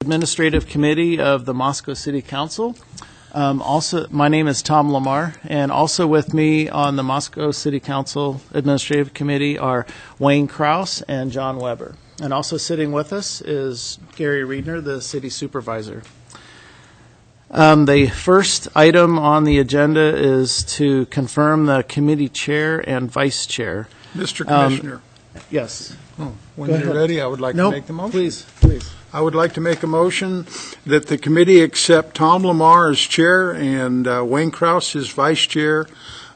Administrative Committee of the Moscow City Council. Also, my name is Tom Lamar, and also with me on the Moscow City Council Administrative Committee are Wayne Krause and John Weber. And also sitting with us is Gary Riedner, the City Supervisor. The first item on the agenda is to confirm the committee chair and vice chair. Mr. Commissioner. Yes. When you're ready, I would like to make the motion. Please. I would like to make a motion that the committee accept Tom Lamar as chair and Wayne Krause as vice chair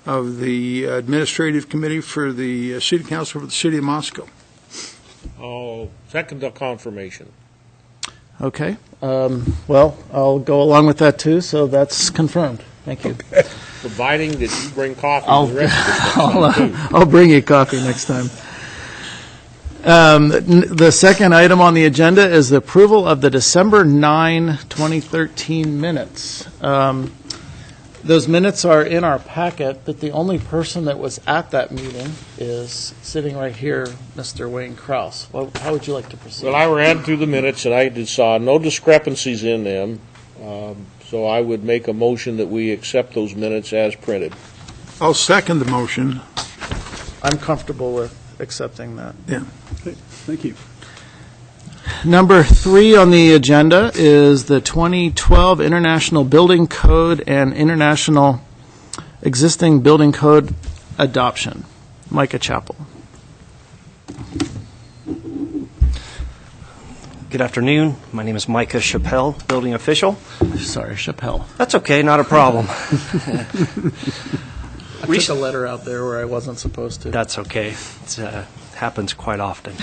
of the Administrative Committee for the City Council for the City of Moscow. I'll second the confirmation. Okay. Well, I'll go along with that too, so that's confirmed. Thank you. Providing that you bring coffee to the rest of us next time, too. I'll bring you coffee next time. The second item on the agenda is the approval of the December 9, 2013 minutes. Those minutes are in our packet, but the only person that was at that meeting is sitting right here, Mr. Wayne Krause. How would you like to proceed? Well, I ran through the minutes, and I saw no discrepancies in them, so I would make a motion that we accept those minutes as printed. I'll second the motion. I'm comfortable with accepting that. Yeah. Okay, thank you. Number 3 on the agenda is the 2012 International Building Code and International Existing Building Code Adoption. Micah Chappell. Good afternoon. My name is Micah Chappell, building official. Sorry, Chappelle. That's okay, not a problem. I took a letter out there where I wasn't supposed to. That's okay. It happens quite often.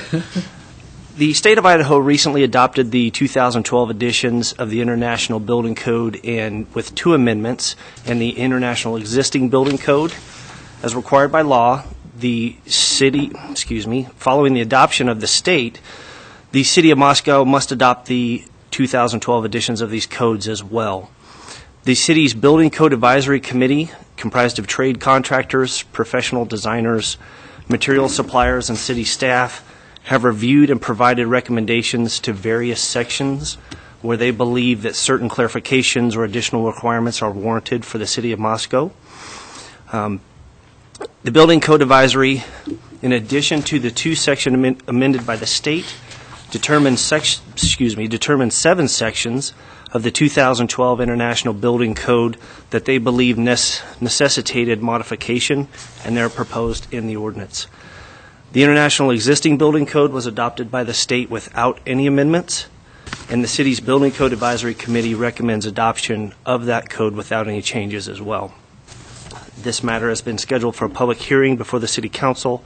The state of Idaho recently adopted the 2012 editions of the International Building Code and with 2 amendments and the International Existing Building Code. As required by law, following the adoption of the state, the City of Moscow must adopt the 2012 editions of these codes as well. The city's Building Code Advisory Committee, comprised of trade contractors, professional designers, material suppliers, and city staff, have reviewed and provided recommendations to various sections where they believe that certain clarifications or additional requirements are warranted for the City of Moscow. The Building Code Advisory, in addition to the 2 sections amended by the state, determined 7 sections of the 2012 International Building Code that they believe necessitated modification, and they're proposed in the ordinance. The International Existing Building Code was adopted by the state without any amendments, and the city's Building Code Advisory Committee recommends adoption of that code without any changes as well. This matter has been scheduled for a public hearing before the City Council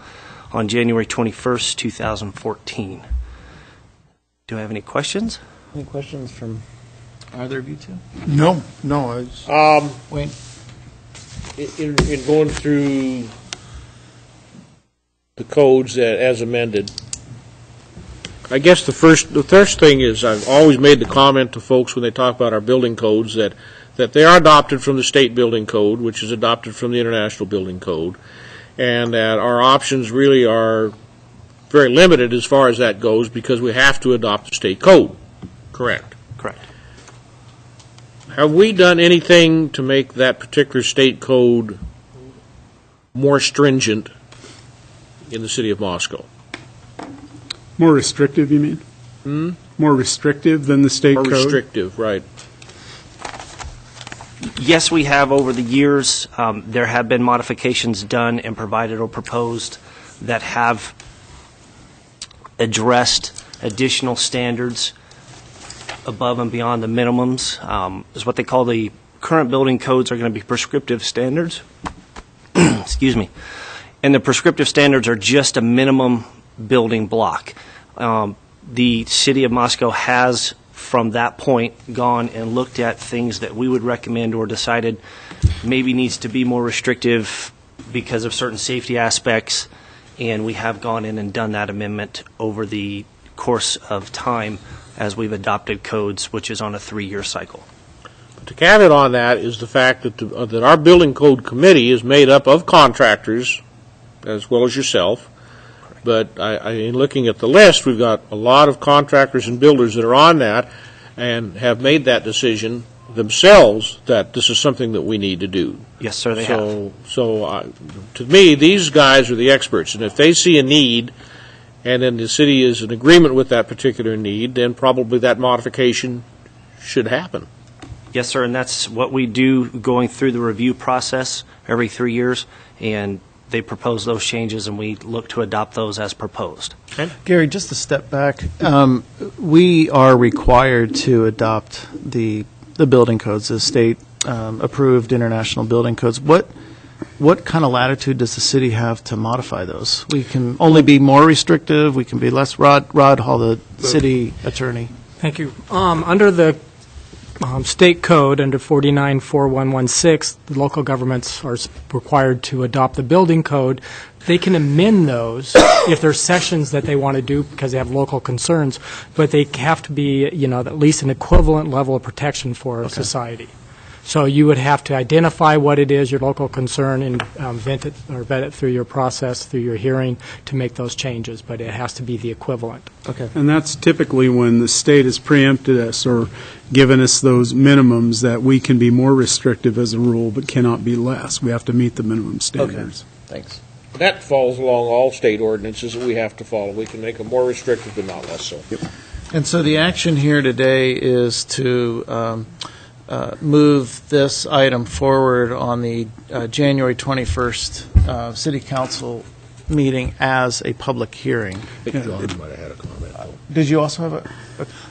on January 21st, 2014. Do I have any questions? Any questions from either of you two? No. Wayne? In going through the codes as amended, I guess the first thing is I've always made the comment to folks when they talk about our building codes that they are adopted from the state building code, which is adopted from the International Building Code, and that our options really are very limited as far as that goes because we have to adopt the state code. Correct? Correct. Have we done anything to make that particular state code more stringent in the City of Moscow? More restrictive, you mean? More restrictive than the state code? More restrictive, right. Yes, we have over the years. There have been modifications done and provided or proposed that have addressed additional standards above and beyond the minimums. Is what they call the current building codes are going to be prescriptive standards. Excuse me. And the prescriptive standards are just a minimum building block. The City of Moscow has, from that point, gone and looked at things that we would recommend or decided maybe needs to be more restrictive because of certain safety aspects, and we have gone in and done that amendment over the course of time as we've adopted codes, which is on a 3-year cycle. The caveat on that is the fact that our building code committee is made up of contractors as well as yourself. But in looking at the list, we've got a lot of contractors and builders that are on that. and have made that decision themselves that this is something that we need to do. Yes, sir, they have. So to me, these guys are the experts, and if they see a need, and then the city is in agreement with that particular need, then probably that modification should happen. Yes, sir, and that's what we do going through the review process every 3 years, and they propose those changes, and we look to adopt those as proposed. Gary, just to step back, we are required to adopt the building codes, the state approved international building codes. What kind of latitude does the city have to modify those? We can only be more restrictive, we can be less. Rod Hall, the city attorney. Thank you. Under the state code, under 494116, the local governments are required to adopt the building code. They can amend those if there's sections that they want to do because they have local concerns, but they have to be, at least an equivalent level of protection for society. So you would have to identify what it is, your local concern, and vet it through your process, through your hearing, to make those changes, but it has to be the equivalent. Okay. And that's typically when the state has preempted us or given us those minimums that we can be more restrictive as a rule, but cannot be less. We have to meet the minimum standards. Thanks. That falls along all state ordinances that we have to follow. We can make them more restrictive, but not less so. And so the action here today is to move this item forward on the January 21st City Council meeting as a public hearing. I think John might have had a comment. Did you also have a?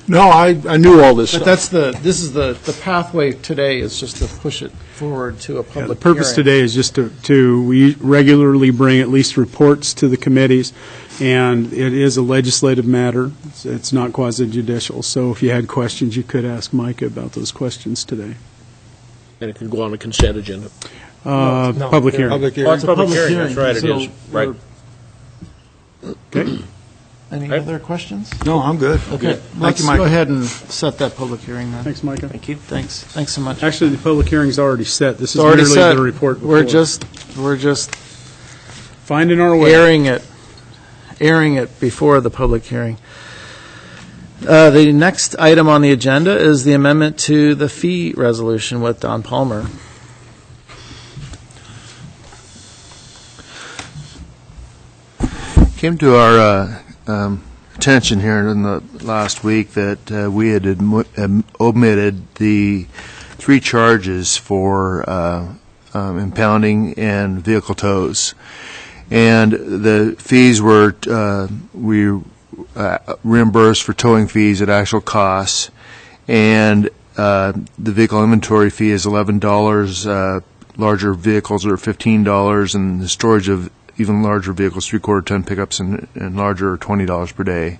No, I knew all this But stuff. this is the pathway today is just to push it forward to a public The purpose hearing. today is just we regularly bring at least reports to the committees, and it is a legislative matter. It's not quasi-judicial. So if you had questions, you could ask Micah about those questions today. And it can go on the consent agenda. Public hearing. Public Oh, hearing. it's a public hearing, that's right, it so is. Right. Okay. Any Right. other questions? No, I'm good. Okay, Thank let's you, go Mike. ahead and set that public hearing then. Thanks, Micah. Thank you. Thanks so much. Actually, the public hearing's already set. This is It's already merely set. the report We're before. just Finding our way. airing it before the public hearing. The next item on the agenda is the amendment to the fee resolution with Don Palmer. Came to our attention here in the last week that we had omitted the 3 charges for impounding and vehicle tows. And the fees were, we reimbursed for towing fees at actual costs, and the vehicle inventory fee is $11, larger vehicles are $15, and the storage of even larger vehicles, 3/4 ton pickups and larger, are $20 per day.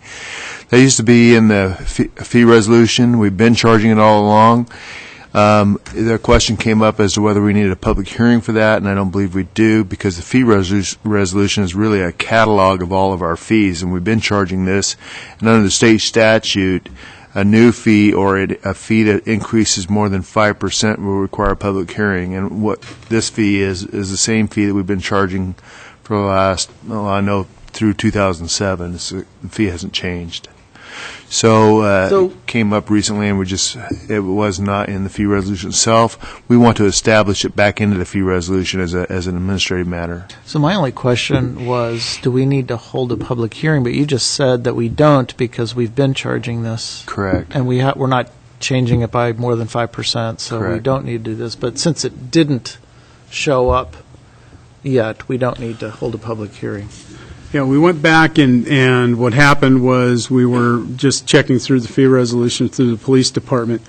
That used to be in the fee resolution. We've been charging it all along. The question came up as to whether we needed a public hearing for that, and I don't believe we do, because the fee resolution is really a catalog of all of our fees, and we've been charging this. And under the state statute, a new fee or a fee that increases more than 5% will require a public hearing. And what this fee is the same fee that we've been charging for the last, I know, through 2007. The fee hasn't changed. So it came up recently, and it was not in the fee resolution itself. We want to establish it back into the fee resolution as an administrative matter. So my only question was, do we need to hold a public hearing? But you just said that we don't because we've been charging this. Correct. And we're not changing it by more than 5%, so we Correct. don't need to do this. But since it didn't show up yet, we don't need to hold a public hearing. Yeah, we went back, and what happened was we were just checking through the fee resolution through the police department.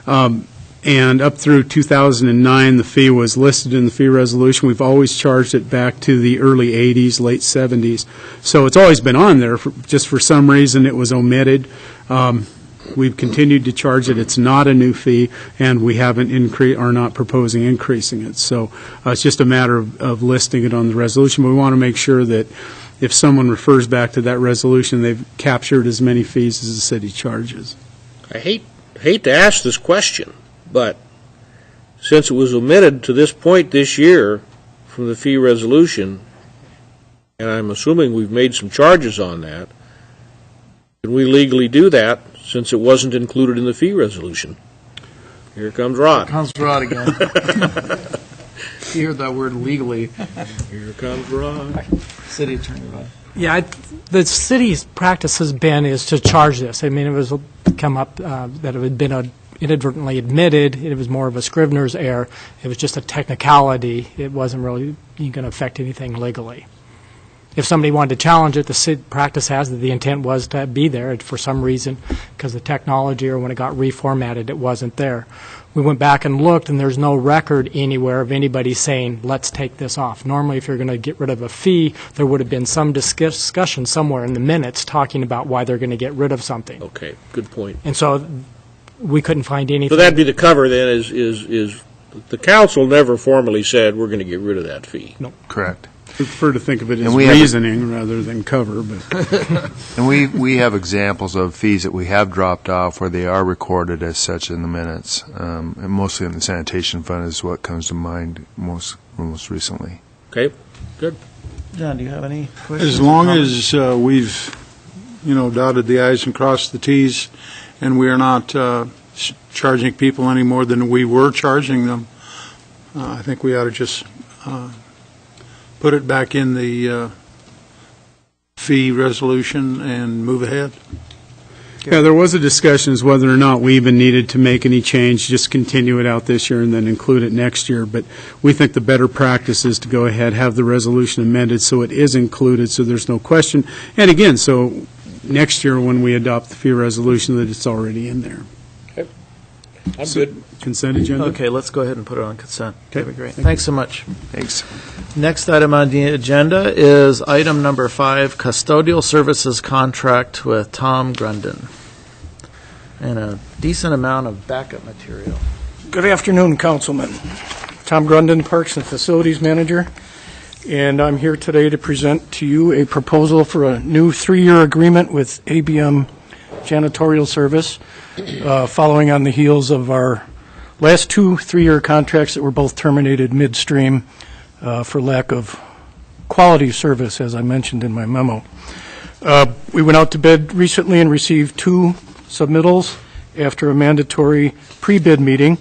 And up through 2009, the fee was listed in the fee resolution. We've always charged it back to the early 80s, late 70s. So it's always been on there. Just for some reason, it was omitted. We've continued to charge it. It's not a new fee, and we haven't are not proposing increasing it. So it's just a matter of listing it on the resolution. But we want to make sure that if someone refers back to that resolution, they've captured as many fees as the city charges. I hate to ask this question, but since it was omitted to this point this year from the fee resolution, and I'm assuming we've made some charges on that, can we legally do that since it wasn't included in the fee resolution. Here comes Rod. Comes Rod again. You heard that word legally. Here comes Rod. City Attorney Rod. Yeah, the city's practice has been is to charge this. I mean, it was come up that it had been inadvertently admitted. It was more of a Scrivener's error. It was just a technicality. It wasn't really going to affect anything legally. If somebody wanted to challenge it, the city practice has that the intent was to be there for some reason because the technology or when it got reformatted, it wasn't there. We went back and looked, and there's no record anywhere of anybody saying, let's take this off. Normally, if you're going to get rid of a fee, there would have been some discussion somewhere in the minutes talking about why they're going to get rid of something. Okay, good point. And so we couldn't find anything. So that'd be the cover then, is the council never formally said we're going to get rid of that fee. No. Correct. I prefer to think of it as And we have- reasoning rather than cover, but And we have examples of fees that we have dropped off where they are recorded as such in the minutes. And mostly in the sanitation fund is what comes to mind most recently. Okay, good. John, do you have any questions? As long as we've, dotted the i's and crossed the t's, and we are not charging people any more than we were charging them, I think we ought to just put it back in the fee resolution and move ahead. yeah, there was a discussion as whether or not we even needed to make any change, just continue it out this year and then include it next year. But we think the better practice is to go ahead, have the resolution amended so it is included, so there's no question. And again, so next year when we adopt the fee resolution, that it's already in there. I'm good. Consent agenda? Okay, let's go ahead and put it on consent. Okay. That'd be great. Thanks so much. Thanks. Next item on the agenda is item number 5, custodial services contract with Tom Grundon. And a decent amount of backup material. Good afternoon, Councilman. Tom Grundon, Parks and Facilities Manager, and I'm here today to present to you a proposal for a new 3-year agreement with ABM Janitorial Service, following on the heels of our last 2 3-year contracts that were both terminated midstream for lack of quality service, as I mentioned in my memo. We went out to bid recently and received 2 submittals after a mandatory pre-bid meeting,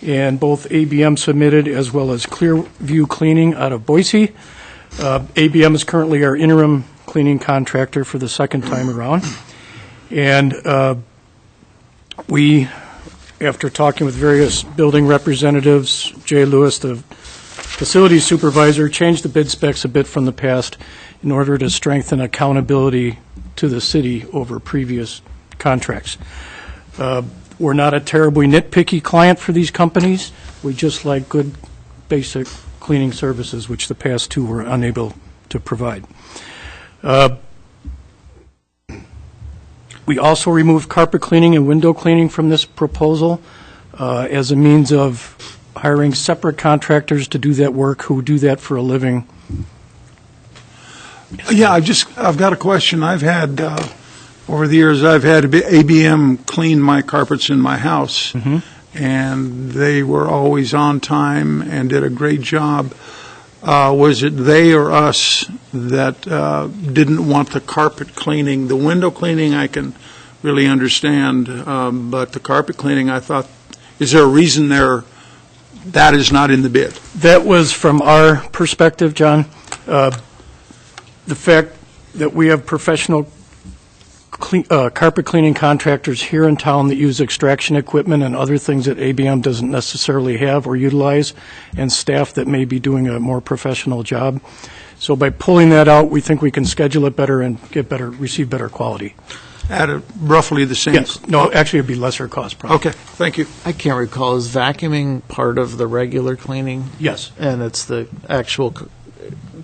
and both ABM submitted as well as Clearview Cleaning out of Boise. ABM is currently our interim cleaning contractor for the second time around. And we, after talking with various building representatives, Jay Lewis, the facilities supervisor, changed the bid specs a bit from the past in order to strengthen accountability to the city over previous contracts. We're not a terribly nitpicky client for these companies. We just like good basic cleaning services, which the past 2 were unable to provide. We also removed carpet cleaning and window cleaning from this proposal as a means of hiring separate contractors to do that work who do that for a living. Yeah, I've got a question. I've had, over the years, I've had ABM clean my carpets in my house, and they were always on time and did a great job. Was it they or us that didn't want the carpet cleaning? The window cleaning I can really understand, but the carpet cleaning, I thought, is there a reason that is not in the bid? That was from our perspective, John. The fact that we have professional carpet cleaning contractors here in town that use extraction equipment and other things that ABM doesn't necessarily have or utilize, and staff that may be doing a more professional job. So by pulling that out, we think we can schedule it better and receive better quality. At roughly the same? Yes. No, actually, it'd be lesser cost probably. Okay, thank you. I can't recall, is vacuuming part of the regular cleaning? Yes. And it's the actual,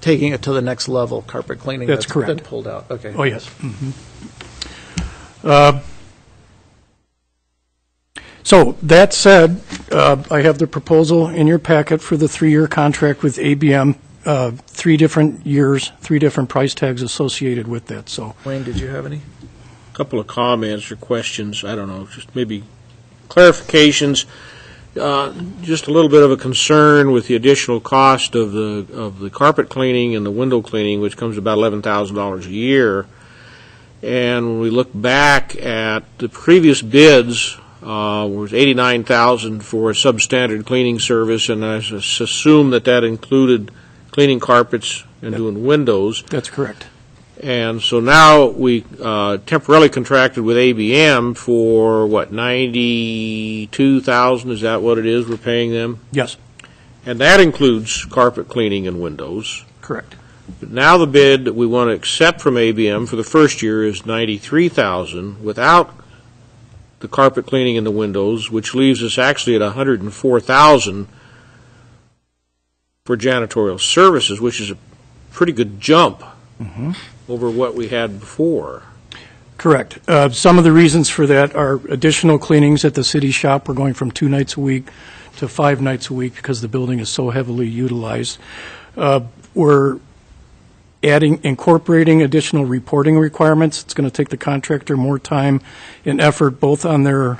taking it to the next level, carpet cleaning? That's correct. Been pulled out, okay. Oh, yes. So that said, I have the proposal in your packet for the 3-year contract with ABM, 3 different years, 3 different price tags associated with that. So Wayne, did you have any? Couple of comments or questions, I don't know, just maybe clarifications. Just a little bit of a concern with the additional cost of the carpet cleaning and the window cleaning, which comes to about $11,000 a year. And when we look back at the previous bids, it was $89,000 for a substandard cleaning service, and I assume that included cleaning carpets and doing windows. That's correct. And so now we temporarily contracted with ABM for, what, $92,000? Is that what it is we're paying them? Yes, And that includes carpet cleaning and windows. correct. But now the bid that we want to accept from ABM for the first year is $93,000 without the carpet cleaning and the windows, which leaves us actually at $104,000 for janitorial services, which is a pretty good jump over what we had before. Correct. Some of the reasons for that are additional cleanings at the city shop. We're going from 2 nights a week to 5 nights a week because the building is so heavily utilized. We're incorporating additional reporting requirements. It's going to take the contractor more time and effort, both on their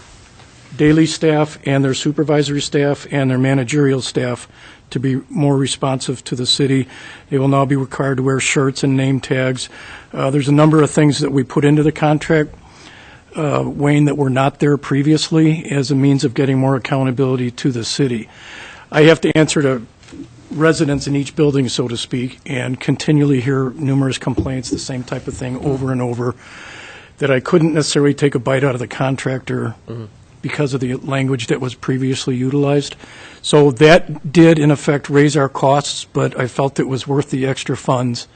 daily staff and their supervisory staff and their managerial staff, to be more responsive to the city. They will now be required to wear shirts and name tags. There's a number of things that we put into the contract, Wayne, that were not there previously as a means of getting more accountability to the city. I have to answer to residents in each building, so to speak, and continually hear numerous complaints, the same type of thing over and over, that I couldn't necessarily take a bite out of the contractor because of the language that was previously utilized. So that did, in effect, raise our costs, but I felt it was worth the extra funds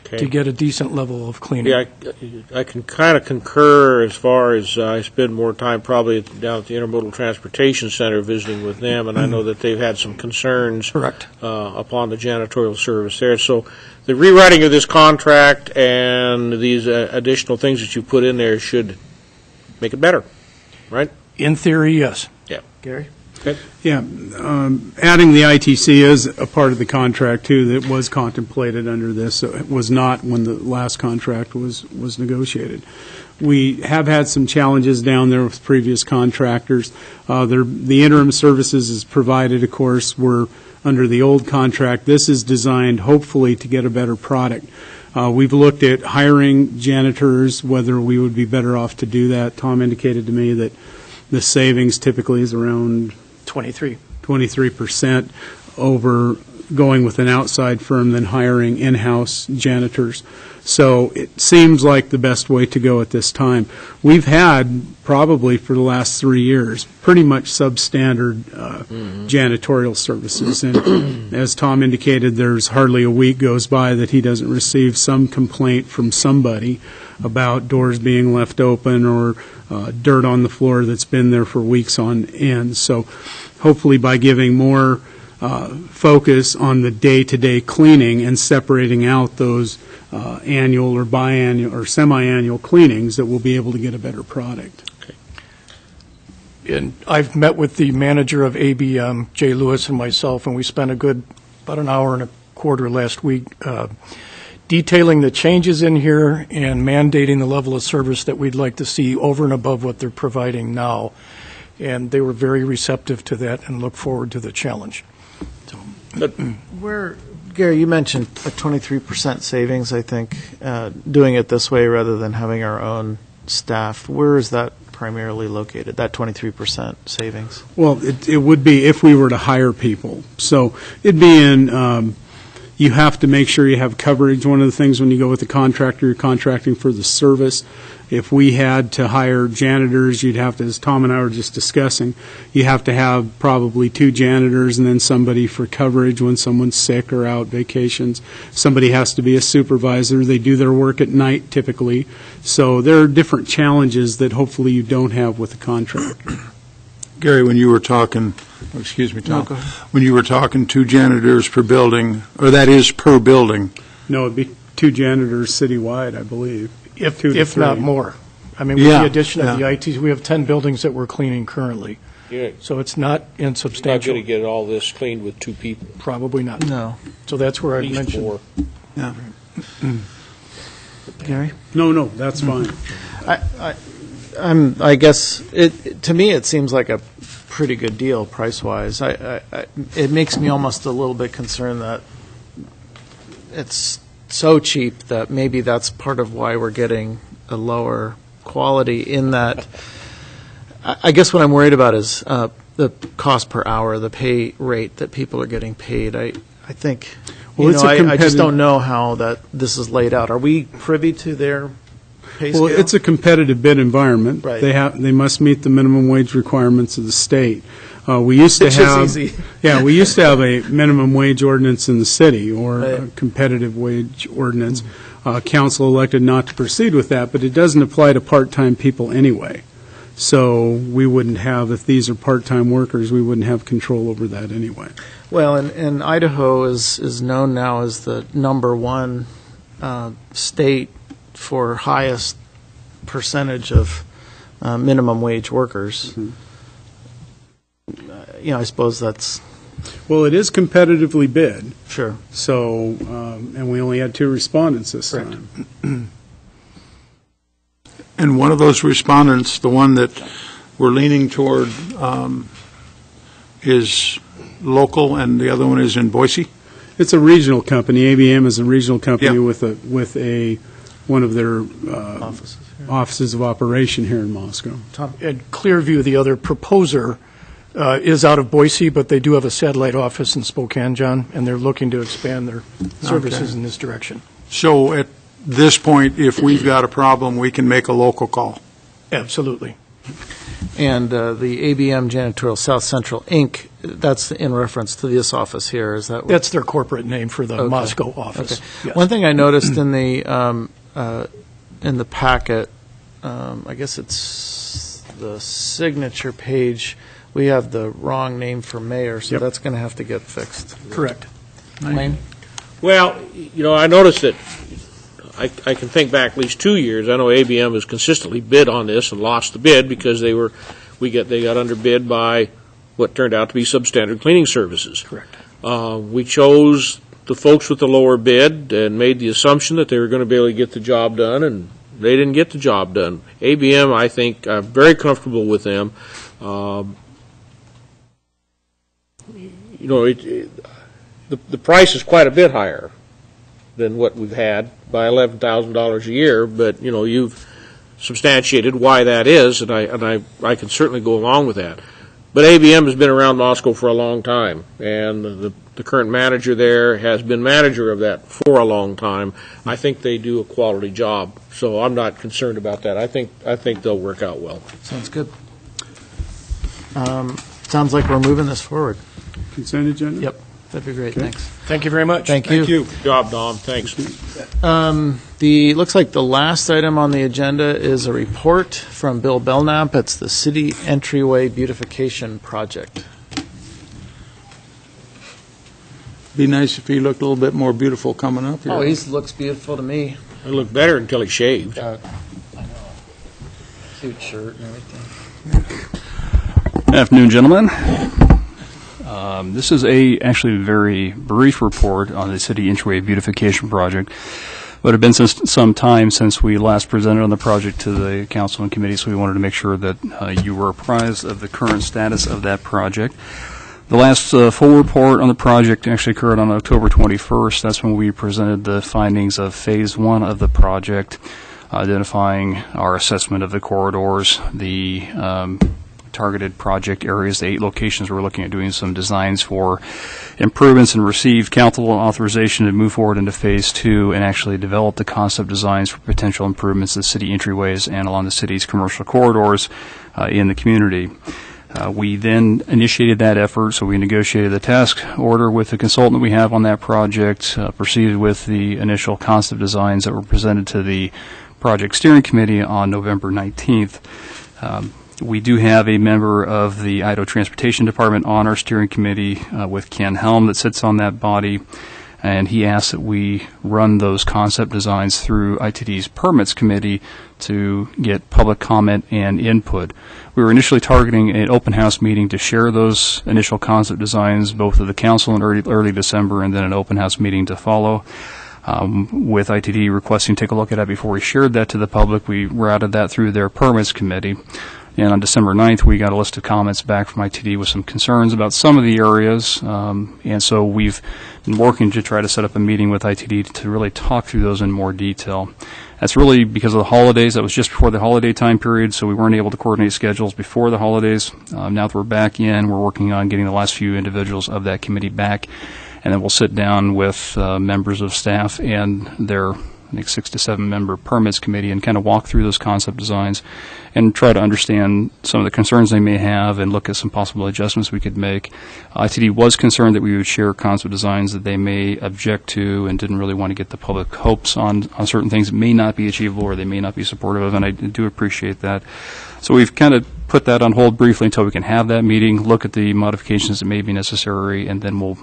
to get a decent level of cleaning. Yeah, I can kind of concur as far as I spend more time probably down at the Intermodal Transportation Center visiting with them, and I know that they've had some concerns Correct. Upon the janitorial service there. So the rewriting of this contract and these additional things that you put in there should make it better, right? In theory, yes. Yeah. Gary? Okay. Yeah, adding the ITC is a part of the contract, too, that was contemplated under this. So it was not when the last contract was negotiated. We have had some challenges down there with previous contractors. The interim services is provided, of course, were under the old contract. This is designed, hopefully, to get a better product. We've looked at hiring janitors, whether we would be better off to do that. Tom indicated to me that the savings typically is around 23% over going with an outside firm than hiring in-house janitors. So it seems like the best way to go at this time. We've had, probably for the last 3 years, pretty much substandard janitorial services. And as Tom indicated, there's hardly a week goes by that he doesn't receive some complaint from somebody about doors being left open or dirt on the floor that's been there for weeks on end. So hopefully by giving more focus on the day-to-day cleaning and separating out those annual or biannual or semi-annual cleanings, that we'll be able to get a better product. And I've met with the manager of ABM, Jay Lewis, and myself, and we spent about an hour and a quarter last week detailing the changes in here and mandating the level of service that we'd like to see over and above what they're providing now. And they were very receptive to that and look forward to the challenge. Gary, you mentioned a 23% savings, I think, doing it this way rather than having our own staff. Where is that primarily located, that 23% savings? Well, it would be if we were to hire people. So it'd be in, you have to make sure you have coverage. One of the things when you go with a contractor, you're contracting for the service. If we had to hire janitors, you'd have to, as Tom and I were just discussing, you have to have probably 2 janitors and then somebody for coverage when someone's sick or out vacations. Somebody has to be a supervisor. They do their work at night typically. So there are different challenges that hopefully you don't have with a contractor. Gary, when you were talking, excuse me, Tom, when you were talking 2 janitors per building, or that is per building. No, it'd be 2 janitors citywide, I believe. If not more. I mean, with the addition of the ITs, we have 10 buildings that we're cleaning currently. Yeah. So it's not You're not insubstantial. going to get all this cleaned with 2 people. Probably not. No. So that's where I At least mentioned. 4. Yeah. Gary? No, that's fine. I guess, to me, it seems like a pretty good deal price-wise. It makes me almost a little bit concerned that it's so cheap that maybe that's part of why we're getting a lower quality in that. I guess what I'm worried about is the cost per hour, the pay rate that people are getting paid. I think, Well, it's a I just competitive- don't know how that this is laid out. Are we privy to their pay scale? Well, it's a competitive bid environment. Right. They must meet the minimum wage requirements of the state. We used to Which is have, easy. yeah, we used to have a minimum wage ordinance in the city, or a Right. competitive wage ordinance. Council elected not to proceed with that, but it doesn't apply to part-time people anyway. So we wouldn't have, if these are part-time workers, we wouldn't have control over that anyway. Well, and Idaho is known now as the number one state for highest percentage of minimum wage workers. I suppose that's Well, it is competitively bid, sure. so, and we only had 2 respondents this Correct. time. And one of those respondents, the one that we're leaning toward, is local, and the other one is in Boise? It's a regional company. ABM is a regional company Yeah. with one of their Offices. offices of operation here in Moscow. And Clearview, the other proposer, is out of Boise, but they do have a satellite office in Spokane, John, and they're looking to expand their services in this direction. So at this point, if we've got a problem, we can make a local call. Absolutely. And the ABM Janitorial South Central, Inc., that's in reference to this office here, is that what? That's their corporate name for the Okay. Moscow office. Okay. Yes. One thing I noticed in the packet, I guess it's the signature page, we have the wrong name for mayor, so Yep. that's going to have to get fixed. Correct. Wayne? Well, I noticed that, I can think back at least 2 years, I know ABM has consistently bid on this and lost the bid because they got underbid by what turned out to be substandard cleaning services. Correct. We chose the folks with the lower bid and made the assumption that they were going to be able to get the job done, and they didn't get the job done. ABM, I think, I'm very comfortable with them. The price is quite a bit higher than what we've had by $11,000 a year, but, you've substantiated why that is, and I can certainly go along with that. But ABM has been around Moscow for a long time, and the current manager there has been manager of that for a long time. I think they do a quality job, so I'm not concerned about that. I think they'll work out well. Sounds good. Sounds like we're moving this forward. Consent agenda? Yep, that'd be great, thanks. Thank you very much. Thank you. Good job, Dom. Thanks. Looks like the last item on the agenda is a report from Bill Belknap. It's the City Entryway Beautification Project. Be nice if he looked a little bit more beautiful coming up here. Oh, he looks beautiful to me. It looked better until he shaved. I know. Cute shirt and everything. Good afternoon, gentlemen. This is actually a very brief report on the City Entryway Beautification Project. But it had been some time since we last presented on the project to the council and committee, so we wanted to make sure that you were apprised of the current status of that project. The last full report on the project actually occurred on October 21st. That's when we presented the findings of Phase 1 of the project, identifying our assessment of the corridors, the targeted project areas, the 8 locations we're looking at doing some designs for improvements, and received council authorization to move forward into Phase 2 and actually develop the concept designs for potential improvements to the city entryways and along the city's commercial corridors in the community. We then initiated that effort, so we negotiated the task order with the consultant we have on that project, proceeded with the initial concept designs that were presented to the project steering committee on November 19th. We do have a member of the Idaho Transportation Department on our steering committee with Ken Helm that sits on that body, and he asked that we run those concept designs through ITD's Permits Committee to get public comment and input. We were initially targeting an open house meeting to share those initial concept designs, both of the council in early December, and then an open house meeting to follow. With ITD requesting to take a look at it before we shared that to the public, we routed that through their Permits Committee. And on December 9th, we got a list of comments back from ITD with some concerns about some of the areas. And so we've been working to try to set up a meeting with ITD to really talk through those in more detail. That's really because of the holidays. That was just before the holiday time period, so we weren't able to coordinate schedules before the holidays. Now that we're back in, we're working on getting the last few individuals of that committee back, and then we'll sit down with members of staff and their, I think, 6 to 7 member permits committee and kind of walk through those concept designs and try to understand some of the concerns they may have and look at some possible adjustments we could make. ITD was concerned that we would share concept designs that they may object to and didn't really want to get the public hopes on certain things that may not be achievable or they may not be supportive of, and I do appreciate that. So we've kind of put that on hold briefly until we can have that meeting, look at the modifications that may be necessary, and then we'll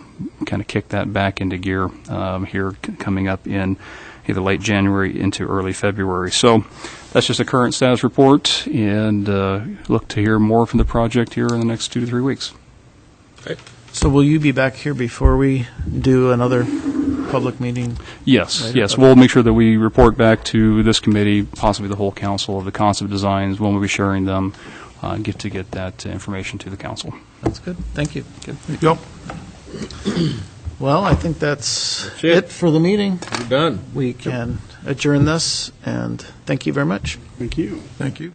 kind of kick that back into gear here coming up in either late January into early February. So that's just a current status report, and look to hear more from the project here in the next 2 to 3 weeks. So will you be back here before we do another public meeting? Yes, later? yes. Okay. We'll make sure that we report back to this committee, possibly the whole council, of the concept designs, when we'll be sharing them, get that information to the council. That's good. Thank you. Yep. Well, I think that's That's it. it for the meeting. We're done. We can adjourn this, and thank you very much. Thank you. Thank you.